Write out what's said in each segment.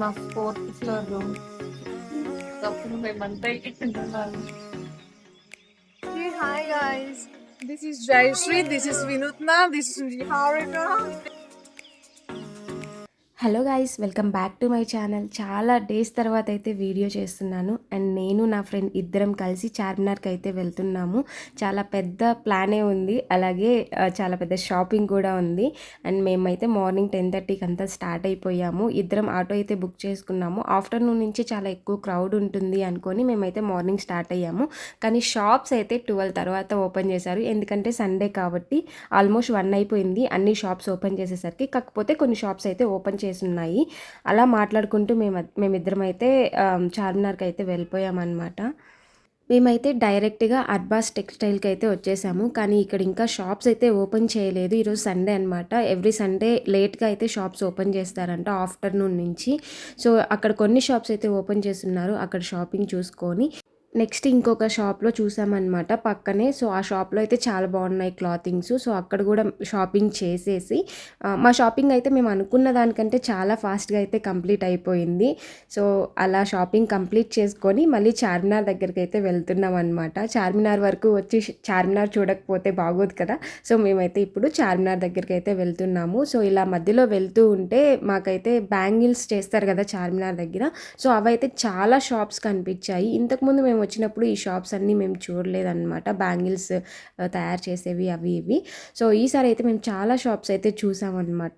మా fourth floor room. అప్పుడు మేమంతా ఎక్కింటున్నాము. Hey, hi guys. This is Jayashree. This is Vinutna. This is Niharika. Hello guys, welcome back to my channel. చాలా days తర్వాత అయితే video చేస్తున్నాను. And నేను నా ఫ్రెండ్ ఇద్దరం కలిసి చార్మినార్కి అయితే వెళ్తున్నాము. చాలా పెద్ద ప్లానే ఉంది, అలాగే చాలా పెద్ద షాపింగ్ కూడా ఉంది. అండ్ మేమైతే మార్నింగ్ 10:30కి అంతా స్టార్ట్ అయిపోయాము. ఇద్దరం ఆటో అయితే బుక్ చేసుకున్నాము. ఆఫ్టర్నూన్ నుంచి చాలా ఎక్కువ క్రౌడ్ ఉంటుంది అనుకొని మేమైతే మార్నింగ్ స్టార్ట్ అయ్యాము. కానీ షాప్స్ అయితే 12 తర్వాత ఓపెన్ చేశారు, ఎందుకంటే సండే కాబట్టి. ఆల్మోస్ట్ 1 అయిపోయింది అన్ని షాప్స్ ఓపెన్ చేసేసరికి. కాకపోతే కొన్ని షాప్స్ అయితే ఓపెన్ ఉన్నాయి. అలా మాట్లాడుకుంటూ మేమిద్దరం అయితే చార్మినార్కి అయితే వెళ్ళిపోయామన్నమాట. మేమైతే డైరెక్ట్గా అర్బాస్ టెక్స్టైల్కి అయితే వచ్చేసాము. కానీ ఇక్కడ ఇంకా షాప్స్ అయితే ఓపెన్ చేయలేదు. ఈరోజు సండే అనమాట. ఎవ్రీ సండే లేట్గా అయితే షాప్స్ ఓపెన్ చేస్తారంట ఆఫ్టర్నూన్ నుంచి. సో అక్కడ కొన్ని షాప్స్ అయితే ఓపెన్ చేస్తున్నారు. అక్కడ షాపింగ్ చూసుకొని నెక్స్ట్ ఇంకొక షాప్లో చూసామన్నమాట పక్కనే. సో ఆ షాప్లో అయితే చాలా బాగున్నాయి క్లాతింగ్స్. సో అక్కడ కూడా షాపింగ్ చేసేసి మా షాపింగ్ అయితే మేము అనుకున్న దానికంటే చాలా ఫాస్ట్గా అయితే కంప్లీట్ అయిపోయింది. సో అలా షాపింగ్ కంప్లీట్ చేసుకొని మళ్ళీ చార్మినార్ దగ్గరికి అయితే వెళ్తున్నాం అనమాట. చార్మినార్ వరకు వచ్చి చార్మినార్ చూడకపోతే బాగోదు కదా. సో మేమైతే ఇప్పుడు చార్మినార్ దగ్గరికి అయితే వెళ్తున్నాము. సో ఇలా మధ్యలో వెళ్తూ ఉంటే మాకైతే బ్యాంగిల్స్ చేస్తారు కదా చార్మినార్ దగ్గర. సో అవైతే చాలా షాప్స్ కనిపించాయి. ఇంతకుముందు మేము వచ్చినప్పుడు ఈ షాప్స్ అన్నీ మేము చూడలేదన్నమాట, బ్యాంగిల్స్ తయారు చేసేవి అవి ఇవి. సో ఈసారి అయితే మేము చాలా షాప్స్ అయితే చూసామన్నమాట.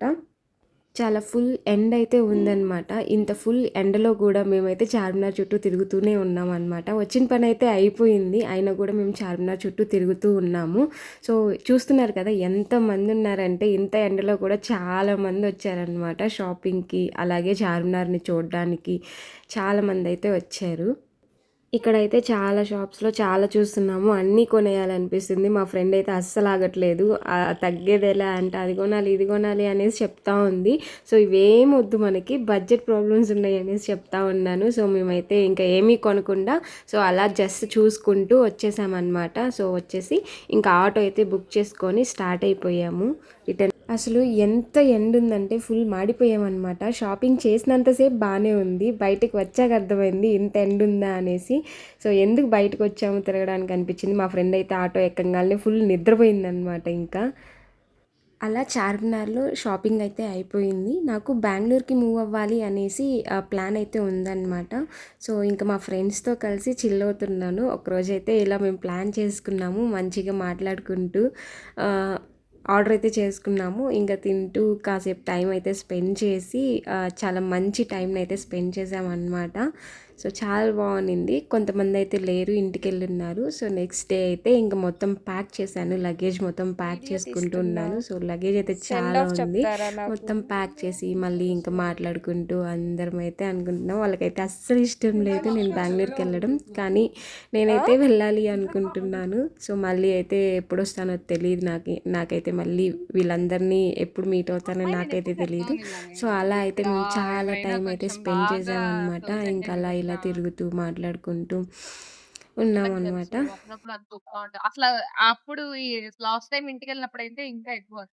చాలా ఫుల్ ఎండ్ అయితే ఉందన్నమాట. ఇంత ఫుల్ ఎండలో కూడా మేమైతే చార్మినార్ చుట్టూ తిరుగుతూనే ఉన్నాం అనమాట. వచ్చిన పని అయితే అయిపోయింది, అయినా కూడా మేము చార్మినార్ చుట్టూ తిరుగుతూ ఉన్నాము. సో చూస్తున్నారు కదా ఎంతమంది ఉన్నారంటే, ఇంత ఎండలో కూడా చాలామంది వచ్చారనమాట షాపింగ్కి, అలాగే చార్మినార్ని చూడడానికి చాలామంది అయితే వచ్చారు. ఇక్కడైతే చాలా షాప్స్లో చాలా చూస్తున్నాము, అన్నీ కొనేయాలనిపిస్తుంది. మా ఫ్రెండ్ అయితే అస్సలు ఆగట్లేదు. తగ్గేదేలా అంటే అది కొనాలి ఇది కొనాలి అనేసి చెప్తా ఉంది. సో ఇవేం వద్దు, మనకి బడ్జెట్ ప్రాబ్లమ్స్ ఉన్నాయి అనేసి చెప్తా ఉన్నాను. సో మేమైతే ఇంకా ఏమీ కొనకుండా సో అలా జస్ట్ చూసుకుంటూ వచ్చేసామన్నమాట. సో వచ్చేసి ఇంకా ఆటో అయితే బుక్ చేసుకొని స్టార్ట్ అయిపోయాము రిటర్న్. అసలు ఎంత ఎండ ఉందంటే ఫుల్ మాడిపోయామన్నమాట. షాపింగ్ చేసినంతసేపు బాగానే ఉంది, బయటకు వచ్చాక అర్థమైంది ఇంత ఎండ ఉందా అనేసి. సో ఎందుకు బయటకు వచ్చాము తిరగడానికి అనిపించింది. మా ఫ్రెండ్ అయితే ఆటో ఎక్కగానే ఫుల్ నిద్రపోయిందనమాట. ఇంకా అలా చార్మినార్లో షాపింగ్ అయితే అయిపోయింది. నాకు బెంగళూరుకి మూవ్ అవ్వాలి అనేసి ప్లాన్ అయితే ఉందన్నమాట. సో ఇంకా మా ఫ్రెండ్స్తో కలిసి చిల్ అవుతున్నాను. ఒకరోజైతే ఇలా మేము ప్లాన్ చేసుకున్నాము, మంచిగా మాట్లాడుకుంటూ ఆర్డర్ అయితే చేసుకున్నాము. ఇంకా తింటూ కాసేపు టైం అయితే స్పెండ్ చేసి చాలా మంచి టైంని అయితే స్పెండ్ చేసామన్నమాట. సో చాలా బాగుంది. కొంతమంది అయితే లేరు, ఇంటికి వెళ్ళున్నారు. సో నెక్స్ట్ డే అయితే ఇంకా మొత్తం ప్యాక్ చేశాను, లగేజ్ మొత్తం ప్యాక్ చేసుకుంటూ ఉన్నాను. సో లగేజ్ అయితే చాలా ఉంది, మొత్తం ప్యాక్ చేసి మళ్ళీ ఇంకా మాట్లాడుకుంటూ అందరం అయితే అనుకుంటున్నాం. వాళ్ళకైతే అస్సలు ఇష్టం లేదు నేను బెంగళూరుకి వెళ్ళడం, కానీ నేనైతే వెళ్ళాలి అనుకుంటున్నాను. సో మళ్ళీ అయితే ఎప్పుడు వస్తానో తెలియదు నాకైతే మళ్ళీ వీళ్ళందరినీ ఎప్పుడు మీట్ అవుతానో నాకైతే తెలియదు. సో అలా అయితే మేము చాలా టైం అయితే స్పెండ్ చేసామన్నమాట. ఇంకా అలా ఇలా తిరుగుతూ మాట్లాడుకుంటూ ఉన్నామన్నమాట. అసలు అప్పుడు ఈ లాస్ట్ టైం ఇంటికి వెళ్ళినప్పుడు అయితే ఇంకా ఎక్కువ.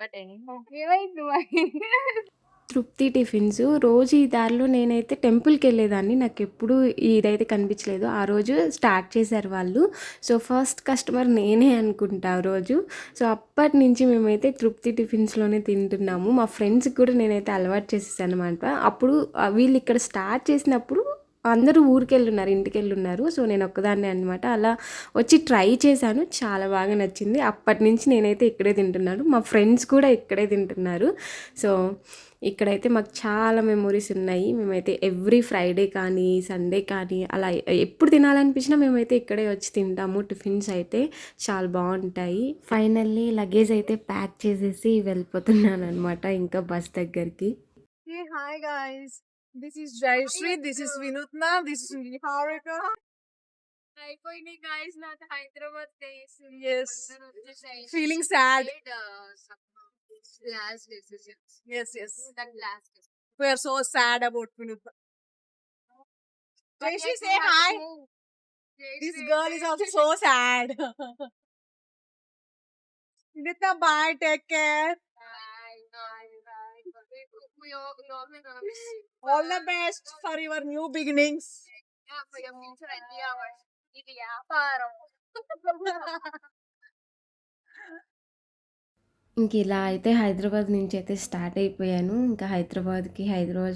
బట్ తృప్తి టిఫిన్స్ రోజు ఈ దారిలో నేనైతే టెంపుల్కి వెళ్ళేదాన్ని, నాకు ఎప్పుడు ఇదైతే కనిపించలేదు. ఆ రోజు స్టార్ట్ చేశారు వాళ్ళు. సో ఫస్ట్ కస్టమర్ నేనే అనుకుంటా ఆ రోజు. సో అప్పటి నుంచి మేమైతే తృప్తి టిఫిన్స్లోనే తింటున్నాము. మా ఫ్రెండ్స్కి కూడా నేనైతే అలవాటు చేసేసాను అనమాట. అప్పుడు వీళ్ళు ఇక్కడ స్టార్ట్ చేసినప్పుడు అందరూ ఊరికెళ్ళున్నారు, ఇంటికి వెళ్ళున్నారు. సో నేను ఒక్కదాన్నే అనమాట. అలా వచ్చి ట్రై చేశాను, చాలా బాగా నచ్చింది. అప్పటి నుంచి నేనైతే ఇక్కడే తింటున్నాను, మా ఫ్రెండ్స్ కూడా ఇక్కడే తింటున్నారు. సో ఇక్కడైతే మాకు చాలా మెమొరీస్ ఉన్నాయి. మేమైతే ఎవ్రీ ఫ్రైడే కానీ సండే కానీ అలా ఎప్పుడు తినాలనిపించినా మేమైతే ఇక్కడే వచ్చి తింటాము. టిఫిన్స్ అయితే చాలా బాగుంటాయి. ఫైనల్లీ లగేజ్ అయితే ప్యాక్ చేసేసి వెళ్ళిపోతున్నాను అనమాట ఇంకా బస్ దగ్గరికి. Hey, hi guys. This is Jayashree. This is Vinutna. This is Niharika. అయిపోయినాయి గైస్ నాకు Hyderabad days. Yes. Feeling sad. Last decisions. Yes, yes. That last. We are so sad about Vinutna. Jayashree, say hi. This girl is also so sad. Vinutna, bye. Take care. Bye. Bye. All the best for your new beginnings. for your future endeavors. ఇది వ్యాపారం. ఇంక ఇలా అయితే హైదరాబాద్ నుంచి అయితే start అయిపోయాను. ఇంకా హైదరాబాద్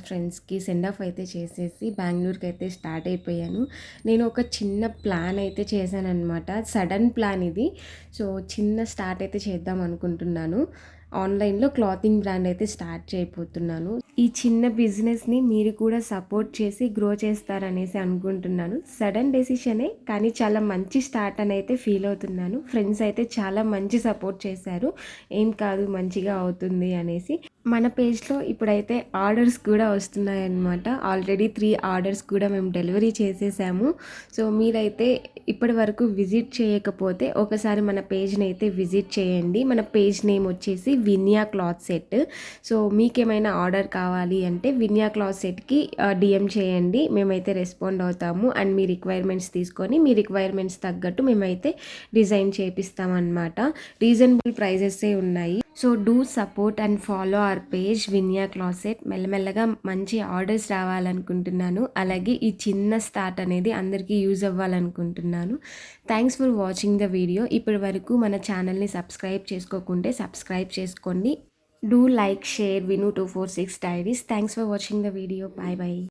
ఫ్రెండ్స్‌కి సెండ్ ఆఫ్ అయితే చేసేసి బెంగుళూరుకి అయితే స్టార్ట్ అయిపోయాను. నేను ఒక చిన్న ప్లాన్ అయితే చేశాననమాట. సడన్ ప్లాన్ ఇది. సో, చిన్న స్టార్ట్ అయితే చేద్దాం అనుకుంటున్నాను. ఆన్‌లైన్‌లో క్లాతింగ్ బ్రాండ్ అయితే స్టార్ట్ చేయబోతున్నాను. ఈ చిన్న బిజినెస్‌ని మీరు కూడా సపోర్ట్ చేసి గ్రో చేస్తారనేసి అనుకుంటున్నాను. సడన్ డెసిషనే కానీ చాలా మంచి స్టార్ట్ అని అయితే ఫీల్ అవుతున్నాను. ఫ్రెండ్స్ అయితే చాలా మంచి సపోర్ట్ చేశారు. ఏం కాదు మంచిగా అవుతుంది అనేసి. మన పేజ్‌లో ఇప్పుడైతే ఆర్డర్స్ కూడా వస్తున్నాయన్నమాట. ఆల్రెడీ 3 ఆర్డర్స్ కూడా మేము డెలివరీ చేసేసాము. సో, మీరైతే ఇప్పటి వరకు విజిట్ చేయకపోతే ఒకసారి మన పేజ్‌ని అయితే విజిట్ చేయండి. మన పేజ్ నేమ్ వచ్చేసి విన్యా క్లాత్ సెట్. సో, మీకేమైనా ఆర్డర్ కావాలి అంటే విన్యా క్లాత్ సెట్‌కి డీఎం చేయండి. మేమైతే రెస్పాండ్ అవుతాము. అండ్ మీ రిక్వైర్మెంట్స్ తీసుకొని మీ రిక్వైర్మెంట్స్ తగ్గట్టు మేమైతే డిజైన్ చేపిస్తామన్నమాట. రీజనబుల్ ప్రైజెసే ఉన్నాయి. So, do support and follow our page విన్యా క్లాత్ సెట్. మెల్లమెల్లగా మంచి ఆర్డర్స్ రావాలనుకుంటున్నాను. అలాగే ఈ చిన్న స్టార్ట్ అనేది అందరికీ యూజ్ అవ్వాలనుకుంటున్నాను. Thanks for watching the video. ఇప్పటి వరకు మన ఛానల్ని సబ్స్క్రైబ్ చేసుకోకుంటే సబ్స్క్రైబ్ చేసుకోండి. Do like, share Vinu246 Diaries. Thanks for watching the video. Bye bye.